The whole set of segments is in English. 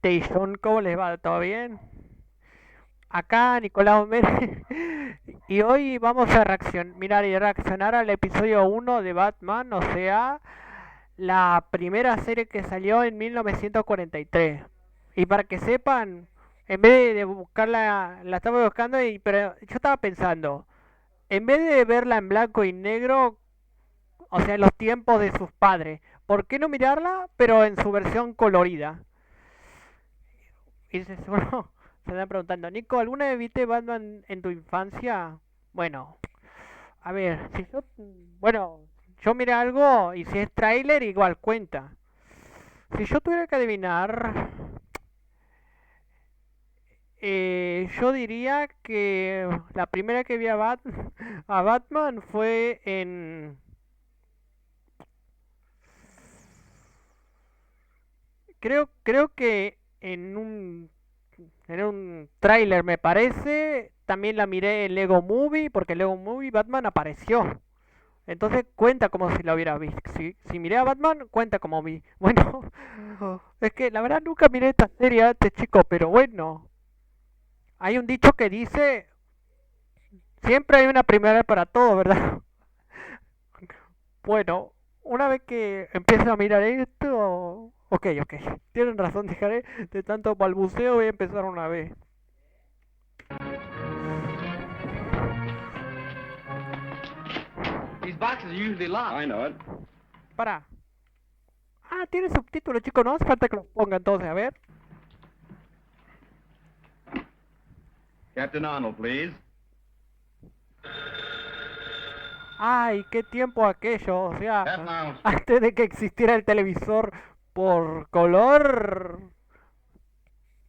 Jason, ¿cómo les va? ¿Todo bien? Acá Nicolás Méndez y hoy vamos a mirar y reaccionar al episodio 1 de Batman, o sea, la primera serie que salió en 1943. Y para que sepan, en vez de buscarla, la estaba buscando, pero yo estaba pensando, en vez de verla en blanco y negro, o sea, en los tiempos de sus padres, ¿por qué no mirarla, pero en su versión colorida? Y seguro se están preguntando, Nico, ¿alguna vez viste Batman en tu infancia? Bueno, a ver, si yo, bueno, yo miré algo y si es tráiler igual cuenta. Si yo tuviera que adivinar, yo diría que la primera que vi a Batman fue creo que en un tráiler me parece. También la miré en Lego Movie, porque en Lego Movie Batman apareció. Entonces cuenta como si la hubiera visto. Si miré a Batman, cuenta como vi. Bueno, es que la verdad nunca miré esta serie antes, chicos, pero bueno. Hay un dicho que dice, siempre hay una primera para todo, ¿verdad? Bueno, una vez que empiezo a mirar esto... Ok, ok. Tienen razón, dejaré de tanto balbuceo, voy a empezar una vez. These boxes are usually locked. I know it. Para. Ah, tiene subtítulos, chicos, no hace falta que los ponga entonces, a ver. Captain Arnold, please. Ay, qué tiempo aquello, o sea, Captain Arnold. antes de que existiera el televisor por color.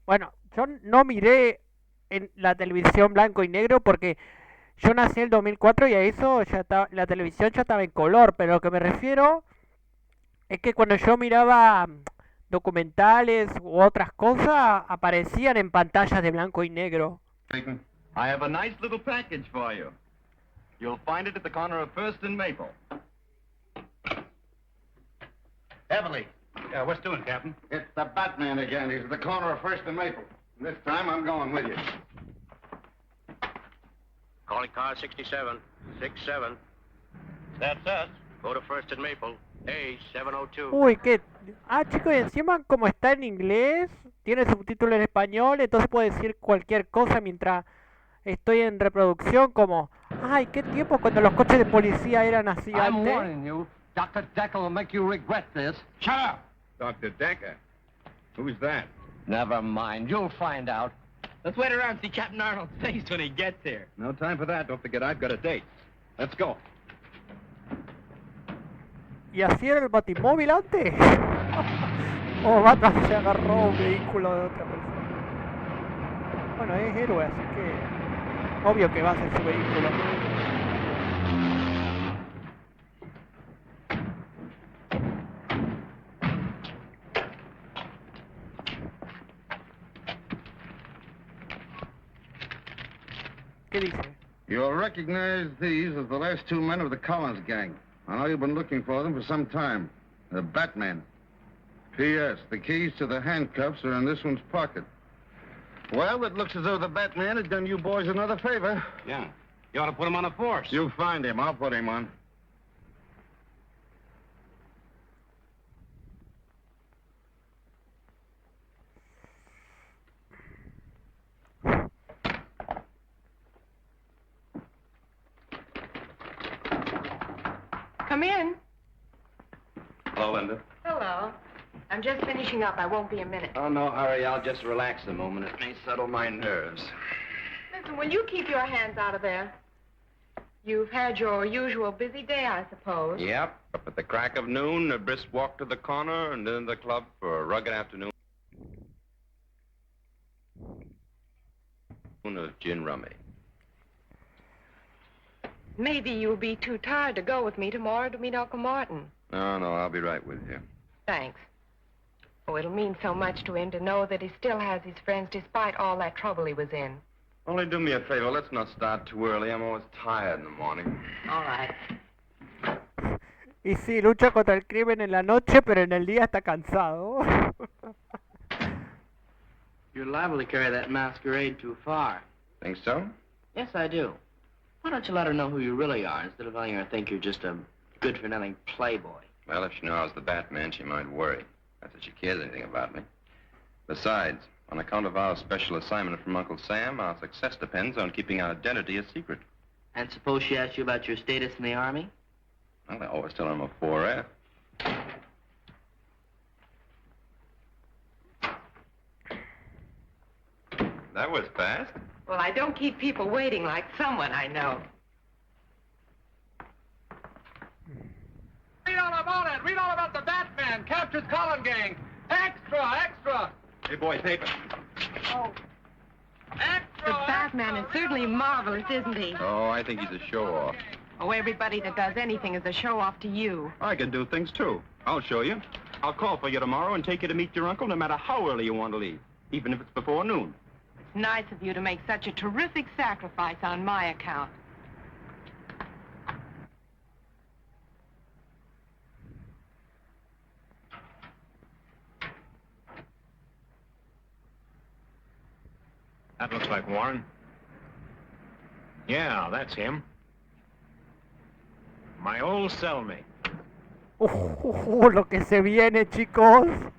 Bueno, yo no miré en la televisión blanco y negro porque yo nací en el 2004 y a eso ya la televisión ya estaba en color, pero lo que me refiero es que cuando yo miraba documentales u otras cosas aparecían en pantallas de blanco y negro. I have a nice little package for you. You'll find it at the corner of First and Maple. Heavily. Yeah, what's doing, Captain? It's the Batman again. He's at the corner of First and Maple. And this time I'm going with you. Calling car 67. 67. That's us. Go to First and Maple. A702. Uy, qué... Ah, chicos, y encima como está en inglés, tiene subtítulo en español, entonces puedo decir cualquier cosa mientras estoy en reproducción, como... Ay, qué tiempo cuando los coches de policía eran así I'm antes. warning you. Dr. Decker will make you regret this. Shut up! Dr. Decker. Who's that? Never mind. You'll find out. Let's wait around and see Captain Arnold's face when he gets here. No time for that. Don't forget I've got a date. Let's go. ¿Y así era el Batimóvil antes? Oh, Batman se agarró un vehículo de otra persona. Bueno, es héroe, así que... Obvio que va a ser su vehículo. ¿Qué dice? You'll recognize these as the last two men of the Collins gang. I know you've been looking for them for some time. The Batman. P.S. The keys to the handcuffs are in this one's pocket. Well, it looks as though the Batman has done you boys another favor. Yeah. You ought to put him on a force. You find him. I'll put him on. Come in. Hello, Linda. Hello. I'm just finishing up. I won't be a minute. Oh, no hurry. I'll just relax a moment. It may settle my nerves. Listen, will you keep your hands out of there? You've had your usual busy day, I suppose. Yep. Up at the crack of noon, a brisk walk to the corner, and then the club for a rugged afternoon of gin rummy. Maybe you'll be too tired to go with me tomorrow to meet Uncle Martin. No, I'll be right with you. Thanks. Oh, it'll mean so much to him to know that he still has his friends despite all that trouble he was in. Only do me a favor. Let's not start too early. I'm always tired in the morning. All right. Y sí, lucha contra el crimen en la noche, pero en el día está cansado. You're liable to carry that masquerade too far. Think so? Yes, I do. Why don't you let her know who you really are instead of letting her think you're just a good-for-nothing playboy? Well, if she knew I was the Batman, she might worry. Not that she cares anything about me. Besides, on account of our special assignment from Uncle Sam, our success depends on keeping our identity a secret. And suppose she asks you about your status in the Army? Well, I always tell her I'm a 4F. That was fast. Well, I don't keep people waiting like someone I know. Read all about it. Read all about the Batman. Captures Colin gang. Extra, extra. Hey, boys, paper. Oh, Extra. the Batman is certainly marvelous, isn't he? Oh, I think he's a show-off. Oh, everybody that does anything is a show-off to you. I can do things, too. I'll show you. I'll call for you tomorrow and take you to meet your uncle no matter how early you want to leave, even if it's before noon. It's nice of you to make such a terrific sacrifice on my account. That looks like Warren. Yeah, that's him. My old cellmate. Lo que se viene, chicos.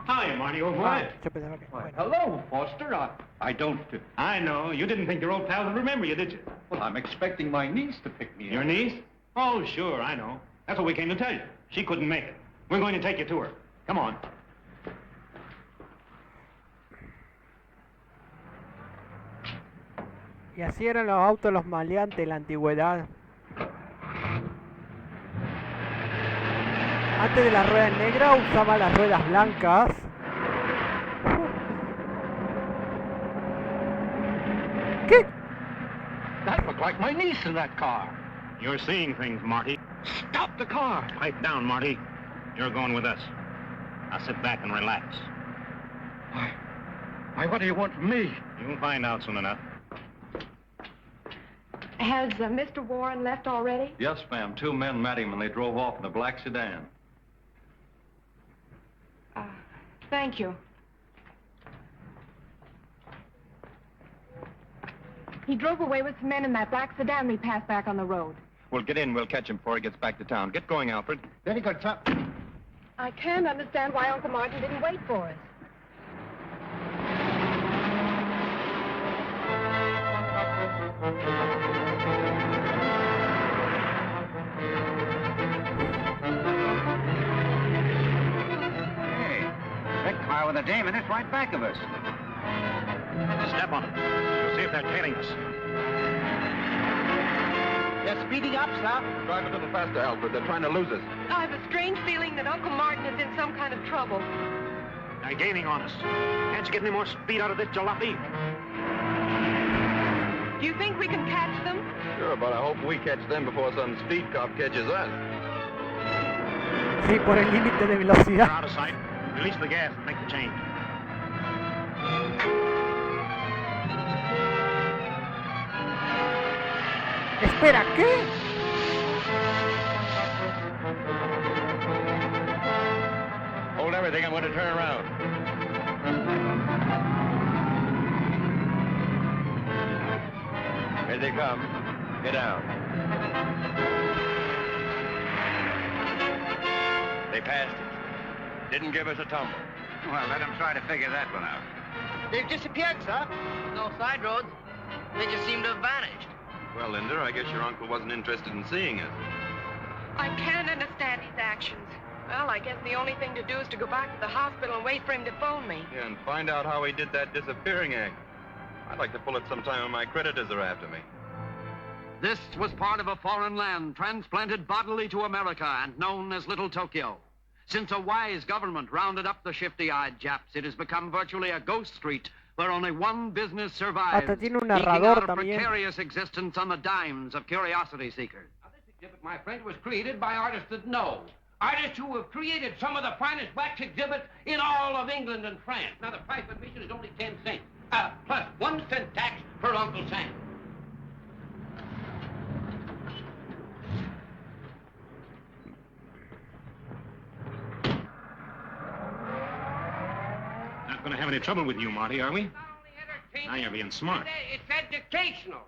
Hi, Marty, old boy. Ah, yo pensaba que... Bueno. Hello, Foster. I don't... I know. You didn't think your old pal would remember you, did you? Well, I'm expecting my niece to pick me up. Your niece? Oh, sure, I know. That's what we came to tell you. She couldn't make it. We're going to take you to her. Come on. Y así eran los autos los maleantes en la antigüedad. Antes de las ruedas negras usaba las ruedas blancas. ¿Qué? That looked like my niece in that car. You're seeing things, Marty. Stop the car. Pipe down, Marty. You're going with us. Now sit back and relax. Why, what do you want from me? You'll find out soon enough. Has Mr. Warren left already? Yes, ma'am. 2 men met him and they drove off in a black sedan. Thank you. He drove away with some men in that black sedan we passed back on the road. We'll get in. We'll catch him before he gets back to town. Get going, Alfred. Very good, sir. I can't understand why Uncle Martin didn't wait for us. Car with a dame in it right back of us. Step on it. We'll see if they're tailing us. They're speeding up, sir. Drive a little faster, Alfred. They're trying to lose us. I have a strange feeling that Uncle Martin is in some kind of trouble. They're gaining on us. Can't you get any more speed out of this jalopy? Do you think we can catch them? Sure, but I hope we catch them before some speed cop catches us. Sí, por el límite de They're velocidad. out of sight. Release the gas and make the change. Espera, ¿qué? Hold everything. I'm going to turn around. Here they come. Get down. They passed it. Didn't give us a tumble. Well, let them try to figure that one out. They've disappeared, sir. No side roads. They just seem to have vanished. Well, Linda, I guess your uncle wasn't interested in seeing us. I can't understand his actions. Well, I guess the only thing to do is to go back to the hospital and wait for him to phone me. Yeah, and find out how he did that disappearing act. I'd like to pull it sometime when my creditors are after me. This was part of a foreign land transplanted bodily to America and known as Little Tokyo. Since a wise government rounded up the shifty-eyed Japs, it has become virtually a ghost street where only one business survives, Hasta tiene un eking narrador out a también. precarious existence on the dimes of curiosity seekers. Now, this exhibit, my friend, was created by artists that know. Artists who have created some of the finest wax exhibits in all of England and France. Now, the price of admission is only 10 cents, plus 1 cent tax for Uncle Sam. Not going to have any trouble with you, Marty, are we? Not only entertaining, Now you're being smart. It's educational.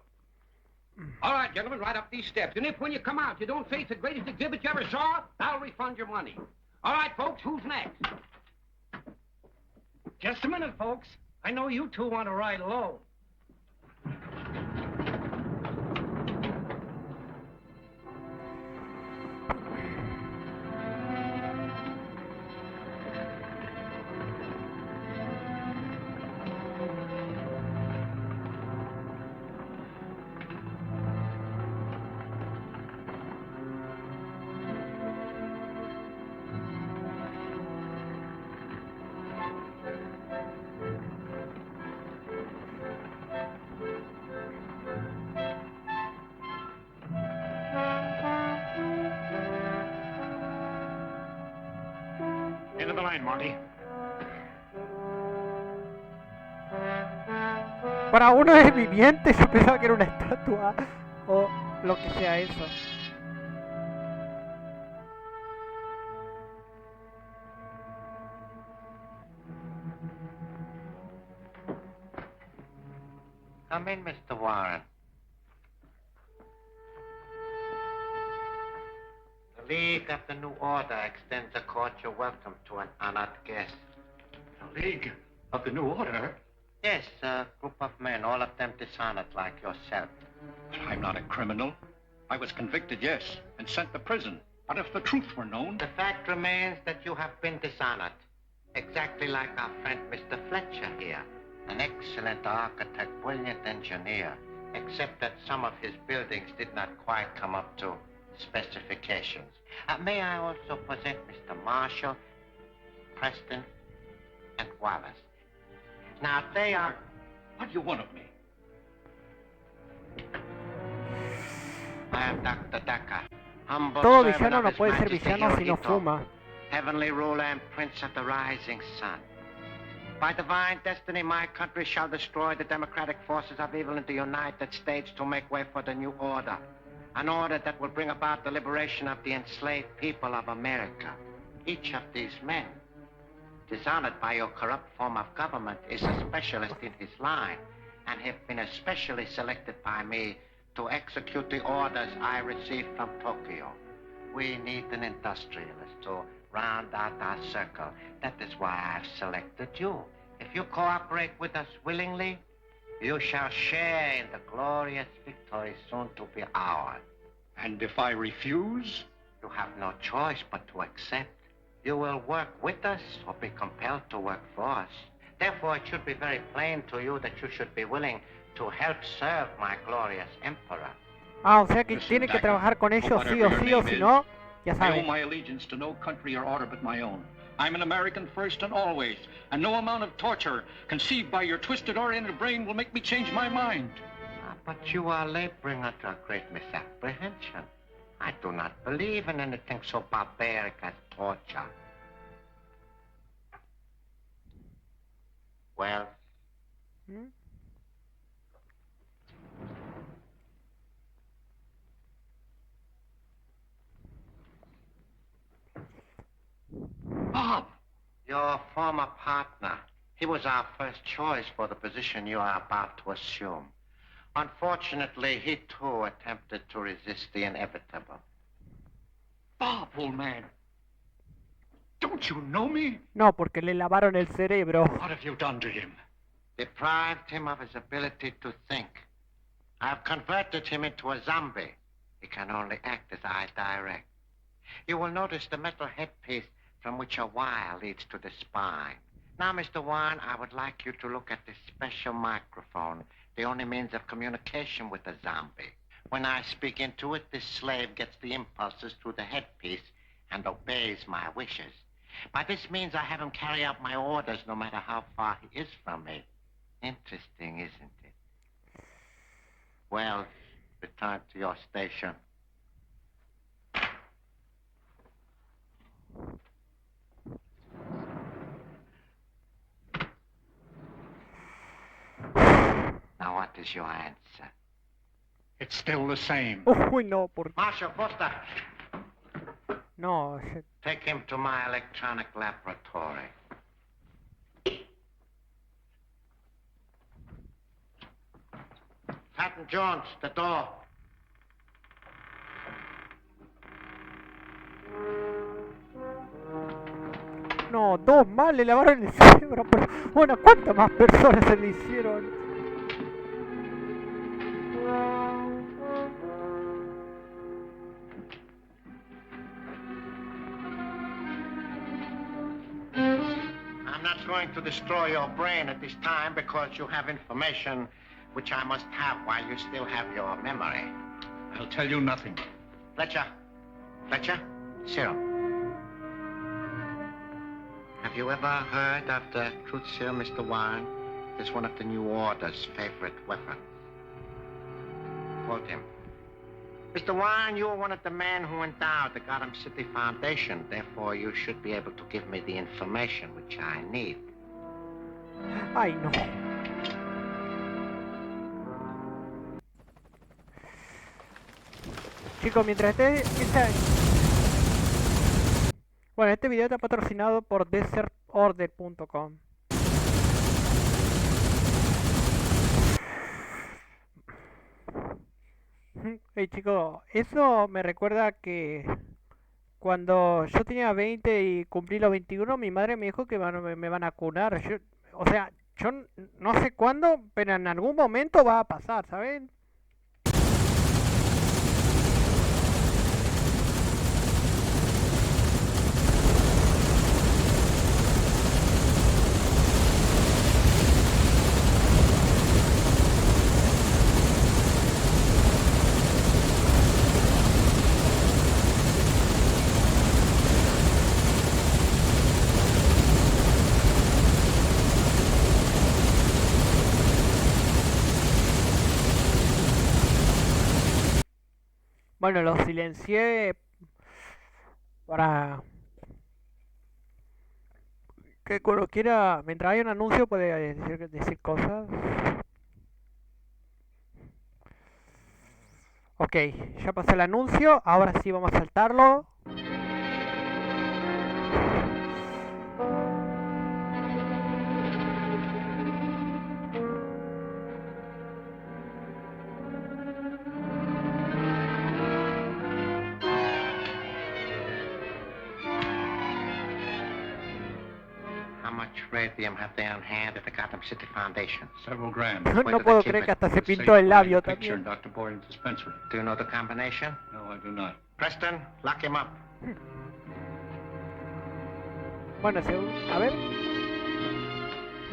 All right, gentlemen, right up these steps. And if when you come out you don't say it's the greatest exhibit you ever saw, I'll refund your money. All right, folks, who's next? Just a minute, folks. I know you two want to ride low. Into the line, Marty. Para uno es viviente, yo pensaba que era una estatua o lo que sea eso. Come in, Mr. Warren. The League of the New Order extends a cordial welcome to an honored guest. The League of the New Order? Yes, a group of men, all of them dishonored like yourself. I'm not a criminal. I was convicted, yes, and sent to prison. But if the truth were known... The fact remains that you have been dishonored. Exactly like our friend Mr. Fletcher here. An excellent architect, brilliant engineer, except that some of his buildings did not quite come up to specifications. May I also present Mr. Marshall, Preston, and Wallace. Now, they are... What do you want of me? I am Dr. Decker, humble Todo servant villano of no His puede ser Majesty villano si no Hirohito, fuma. heavenly ruler and prince of the rising sun. By divine destiny, my country shall destroy the democratic forces of evil in the United States to make way for the new order. An order that will bring about the liberation of the enslaved people of America. Each of these men, dishonored by your corrupt form of government, is a specialist in his line and have been especially selected by me to execute the orders I received from Tokyo. We need an industrialist to round out our circle. That is why I've selected you. If you cooperate with us willingly, you shall share in the glorious victory soon to be ours. And if I refuse? You have no choice but to accept. You will work with us or be compelled to work for us. Therefore, it should be very plain to you that you should be willing to help serve my glorious emperor. Ah, o sea que tiene que trabajar con ellos sí o sí, o si no, ya I owe sabe. my allegiance to no country or order but my own. I'm an American first and always, and no amount of torture conceived by your twisted oriented brain will make me change my mind. But you are laboring under a great misapprehension. I do not believe in anything so barbaric as torture. Well? Bob! Your former partner. He was our first choice for the position you are about to assume. Unfortunately, he too attempted to resist the inevitable. Bob, old man. Don't you know me? No, porque le lavaron el cerebro. What have you done to him? Deprived him of his ability to think. I have converted him into a zombie. He can only act as I direct. You will notice the metal headpiece from which a wire leads to the spine. Now, Mr. Warren, I would like you to look at this special microphone, the only means of communication with a zombie. When I speak into it, this slave gets the impulses through the headpiece and obeys my wishes. By this means, I have him carry out my orders no matter how far he is from me. Interesting, isn't it? Well, return to your station. Now, what is your answer? It's still the same. Uy, no, por... Marshal Foster, No, take him to my electronic laboratory. Captain Jones, the door. No, 2 más le lavaron el cerebro. Pero, bueno, ¿cuántas más personas se le hicieron? I'm not going to destroy your brain at this time because you have information which I must have while you still have your memory. I'll tell you nothing. Fletcher. Fletcher? Serum. Have you ever heard of the truth serum, Mr. Warren? It's one of the New Order's favorite weapons. Quote him. Mr. Warren, you are one of the men who endowed the Gotham City Foundation. Therefore, you should be able to give me the information which I need. Ay, no. Chicos, mientras Bueno, este video está patrocinado por desertorder.com. Hey chicos, eso me recuerda que cuando yo tenía 20 y cumplí los 21, mi madre me dijo que me van a curar. O sea, yo no sé cuándo, pero en algún momento va a pasar, ¿saben? Bueno, lo silencié para que cuando quiera, mientras hay un anuncio, puede decir cosas. Ok, ya pasó el anuncio, ahora sí vamos a saltarlo. Radium have they on hand at the Gotham City Foundation? Several grams. No puedo creer que hasta se pintó el labio también. Dr. Boyd's dispensary. Do you know the combination? No, I do not. Preston, lock him up. Bueno, a ver.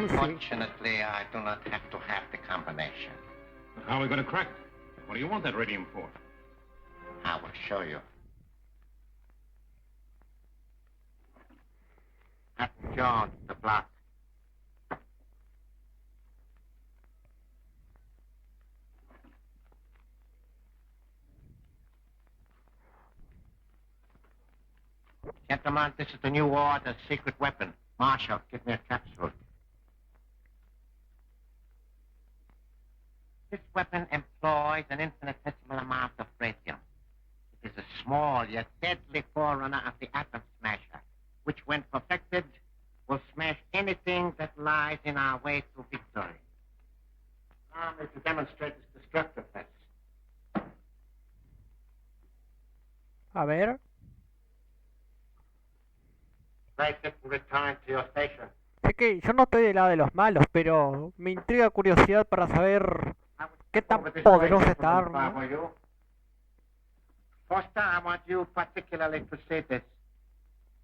Fortunately, I do not have to have the combination. How are we going to crack it? What do you want that radium for? I will show you. Captain Jones, the block. Gentlemen, this is the New Order's secret weapon. Marshal, give me a capsule. This weapon employs an infinitesimal amount of radium. It is a small yet deadly forerunner of the atom smasher, which, when perfected, will smash anything that lies in our way to victory. Allow me to demonstrate its destructiveness. A ver. Place it and return to your station. Sé que yo no estoy del lado de los malos, pero me intriga curiosidad para saber qué tan poderosa esta arma. Foster, I want you particularly to see this.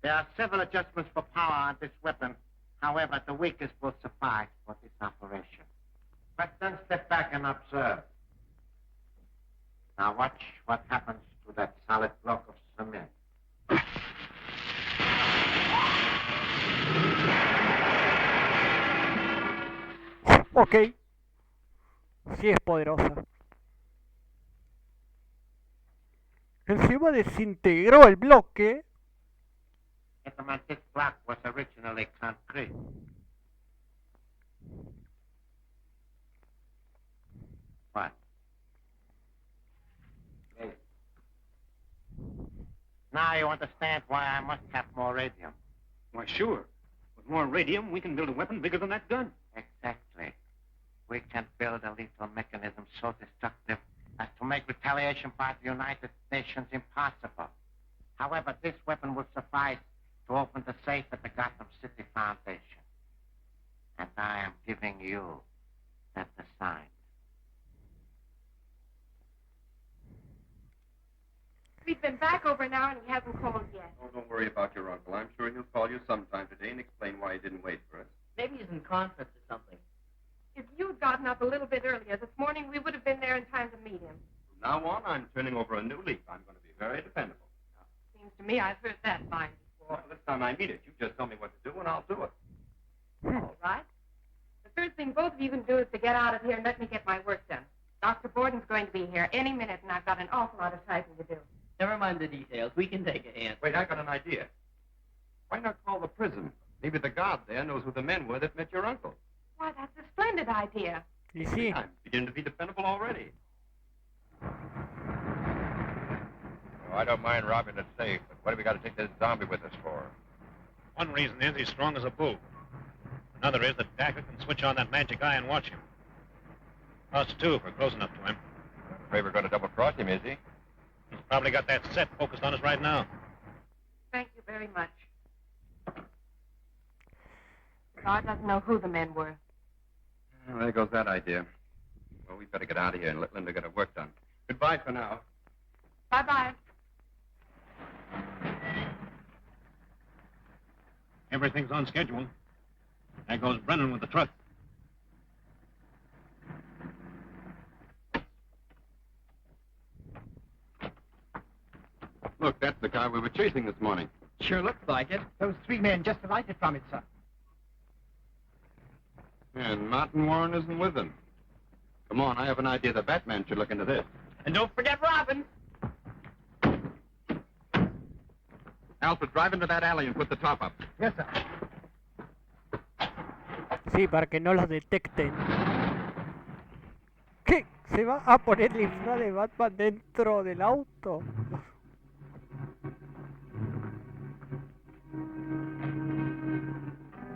There are several adjustments for power on this weapon. However, the weakest will suffice for this operation. Preston, step back and observe. Now watch what happens to that solid block of cement. Ok. Sí es poderosa. Encima desintegró el bloque. Gentlemen, this block was originally concrete. What? Yes. Now you understand why I must have more radium. Why, sure. With more radium, we can build a weapon bigger than that gun. Exactly. we can build a lethal mechanism so destructive as to make retaliation by the United Nations impossible. However, this weapon will suffice to open the safe at the Gotham City Foundation. And I am giving you that assignment. We've been back over an hour and he hasn't called yet. Oh, don't worry about your uncle. I'm sure he'll call you sometime today and explain why he didn't wait for us. Maybe he's in conference or something. If you'd gotten up a little bit earlier this morning, we would have been there in time to meet him. From now on, I'm turning over a new leaf. I'm going to be very dependable. Seems to me I've heard that line before. Well, this time I mean it. You just tell me what to do and I'll do it. All right. The first thing both of you can do is to get out of here and let me get my work done. Dr. Borden's going to be here any minute, and I've got an awful lot of typing to do. Never mind the details. We can take a hand. Wait, I got an idea. Why not call the prison? Maybe the guard there knows who the men were that met your uncle. Why, that's a splendid idea. Y sí. I'm beginning to be dependable already. Oh, I don't mind robbing the safe, but what have we got to take this zombie with us for? One reason is he's strong as a bull. Another is that Dacker can switch on that magic eye and watch him. Us, too, if we're close enough to him. Afraid we're going to double-cross him, is he? He's probably got that set focused on us right now. Thank you very much. God doesn't know who the men were. Well, there goes that idea. Well, we better get out of here and let Linda get her work done. Goodbye for now. Bye-bye. Everything's on schedule. There goes Brennan with the truck. Look, that's the car we were chasing this morning. Sure looks like it. Those three men just alighted from it, sir. And Martin Warren isn't with them. Come on, I have an idea the Batman should look into this. And don't forget Robin. Alfred, drive into that alley and put the top up. Yes, sir. Sí, para que no los detecten. ¿Qué? ¿Se va a poner el disfraz de Batman dentro del auto?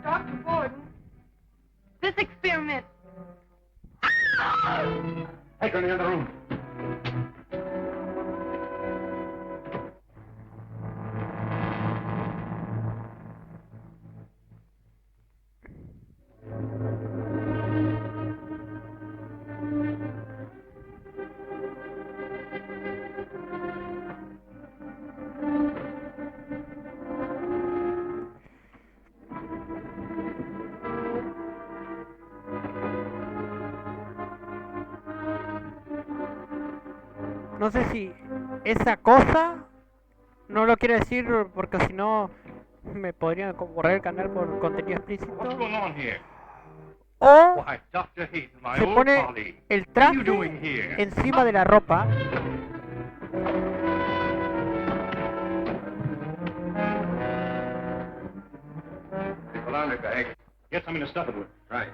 Dr. Borden, this experiment... Take her in the other room. No sé si esa cosa no lo quiero decir porque si no me podrían borrar el canal por contenido explícito. What's going on here? O Why, Dr. Hayden, my se old pone colleague. el What are you traje doing here? encima de la ropa. Hold on, bag. Get something to stuff it with. Right.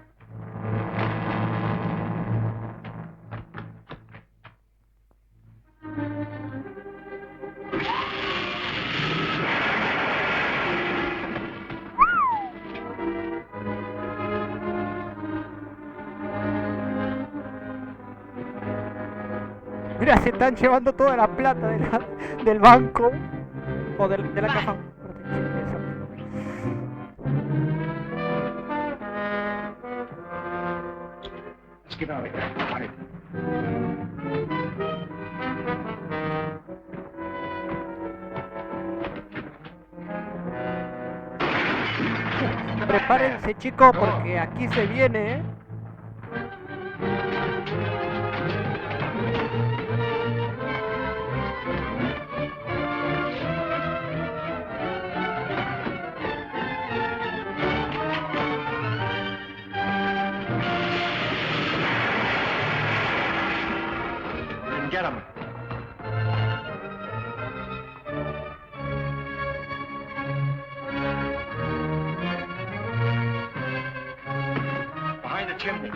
Mira, se están llevando toda la plata del banco o de la caja. Let's get out of here. Hurry. Prepárense, chicos, porque aquí se viene, ¿eh? Get him. Behind the chimney.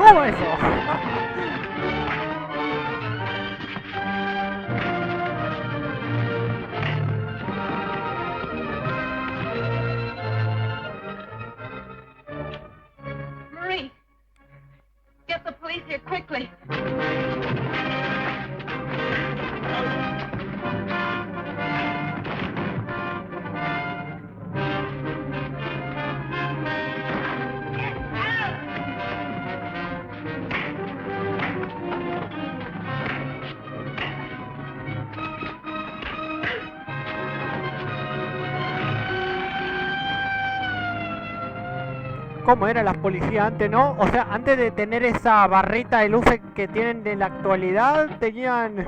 ¿Cómo eso? Marie, get the police here quickly. ¿Cómo eran las policías antes, no? O sea, antes de tener esa barrita de luces que tienen en la actualidad, tenían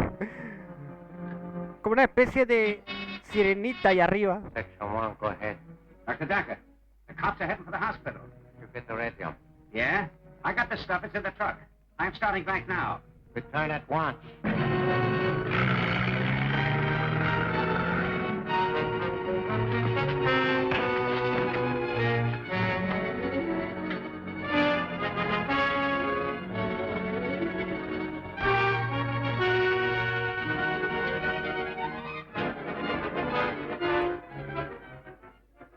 como una especie de sirenita ahí arriba. Section 1, go ahead. Dr. Dacker, the cops are heading for the hospital. You get the radio. Yeah? I got the stuff. It's in the truck. I'm starting back now. Return at once.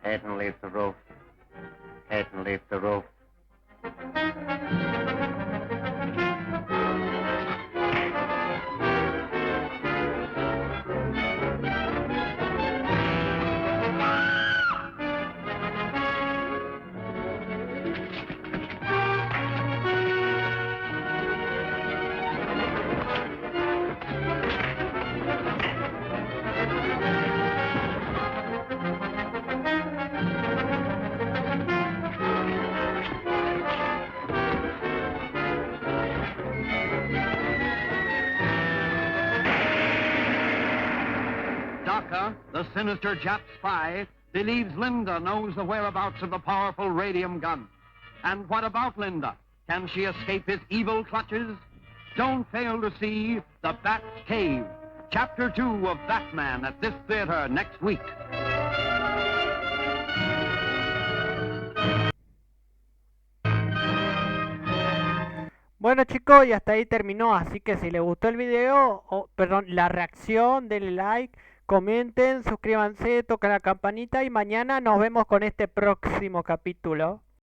Head and leave the roof. Head and leave the roof. Daka, the sinister Jap spy, believes Linda knows the whereabouts of the powerful radium gun. And what about Linda? Can she escape his evil clutches? Don't fail to see The Bat's Cave, Chapter 2 of Batman at this theater next week. Bueno chicos, y hasta ahí terminó, así que si les gustó el video, perdón, la reacción, denle like, comenten, suscríbanse, toquen la campanita y mañana nos vemos con este próximo capítulo.